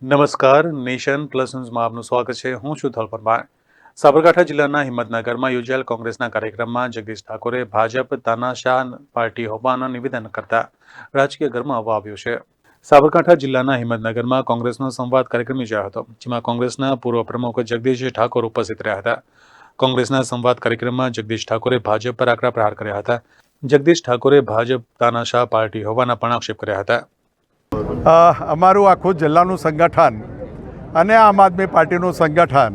નમસ્કાર, nation plus ન્યૂઝમાં આપનું સ્વાગત છે. હું છું થલ પરમાર. સાબરકાંઠા જિલ્લાના હિંમતનગરમાં યોજાયેલ કોંગ્રેસના કાર્યક્રમમાં જગદીશ ઠાકોરે ભાજપ તાનાશાહ પાર્ટી હોવાનું નિવેદન કરતા રાજકીય ગરમાવો આવ્યો છે. સાબરકાંઠા જિલ્લાના હિંમતનગરમાં કોંગ્રેસનો સંવાદ કાર્યક્રમ યોજાયો હતો, જેમાં કોંગ્રેસના પૂર્વ પ્રમુખ જગદીશ ઠાકોર ઉપસ્થિત રહ્યા હતા. કોંગ્રેસના સંવાદ કાર્યક્રમમાં જગદીશ ઠાકોરે ભાજપ પર આકરા પ્રહાર કર્યા હતા. જગદીશ ઠાકોરે ભાજપ તાનાશાહ પાર્ટી હોવાના પણ આક્ષેપ કર્યા હતા. અમારું આખું જિલ્લાનું સંગઠન અને આમ આદમી પાર્ટીનું સંગઠન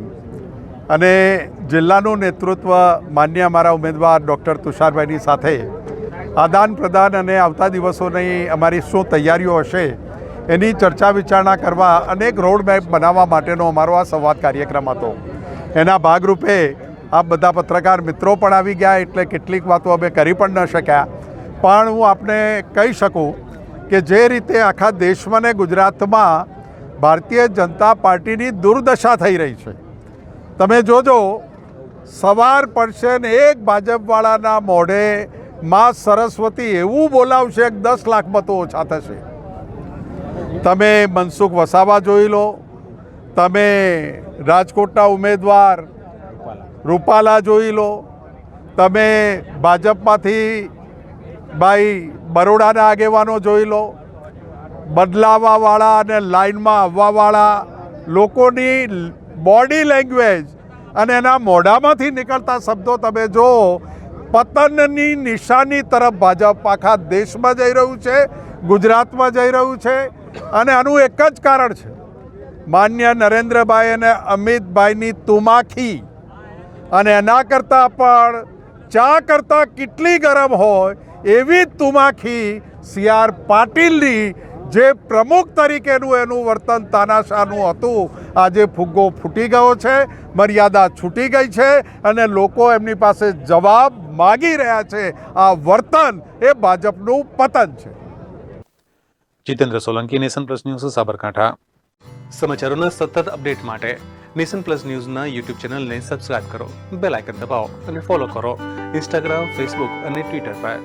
અને જિલ્લાનું નેતૃત્વ માન્ય અમારા ઉમેદવાર ડૉક્ટર તુષારભાઈની સાથે આદાન પ્રદાન અને આવતા દિવસોની અમારી શું તૈયારીઓ હશે એની ચર્ચા વિચારણા કરવા અને એક રોડ મેપ બનાવવા માટેનો અમારો આ સંવાદ કાર્યક્રમ હતો. એના ભાગરૂપે આ બધા પત્રકાર મિત્રો પણ આવી ગયા, એટલે કેટલીક વાતો અમે કરી પણ ન શક્યા. પણ હું આપને કહી શકું કે જે રીતે આખા દેશમાં ને ગુજરાતમાં ભારતીય જનતા પાર્ટીની દુર્દશા થઈ રહી છે, તમે જોજો સવાર પડશે ને એક ભાજપવાળાના મોઢે માં સરસ્વતી એવું બોલાવશે કે 10 લાખ મતો ઓછા થશે. તમે મનસુખ વસાવા જોઈ લો, તમે રાજકોટના ઉમેદવાર રૂપાલા જોઈ લો, તમે ભાજપમાંથી ભાઈ બરોડાના આગેવાનો જોઈ લો, બદલાવાવાળા અને લાઇનમાં આવવાવાળા લોકોની બોડી લેંગ્વેજ અને એના મોઢામાંથી નીકળતા શબ્દો તમે જો, પતનની નિશાની તરફ ભાજપ આખા દેશમાં જઈ રહ્યું છે, ગુજરાતમાં જઈ રહ્યું છે. અને આનું એક જ કારણ છે, માન્ય નરેન્દ્રભાઈ અને અમિતભાઈની તુમાખી. અને એના કરતાં પણ ચા કરતાં કેટલી ગરમ હોય એવી તુમાખી સી.આર. પાટીલની, જે પ્રમુખ તરીકેનું એનું વર્તન તાનાશાહનું હતું, આજે ફુગ્ગો ફૂટી ગયો છે, મર્યાદા છૂટી ગઈ છે અને લોકો એમની પાસે જવાબ માગી રહ્યા છે. આ વર્તન એ ભાજપનું પતન છે. Jitendra Solanki, nation plus news, Sabarkantha. સમાચારોના સતત અપડેટ માટે નેશન પ્લસ ન્યૂઝના યુટ્યુબ ચેનલને સબસ્ક્રાઇબ કરો, બેલ આઇકન દબાવો અને ફોલો કરો ઇન્સ્ટાગ્રામ, ફેસબુક અને ટ્વિટર પર.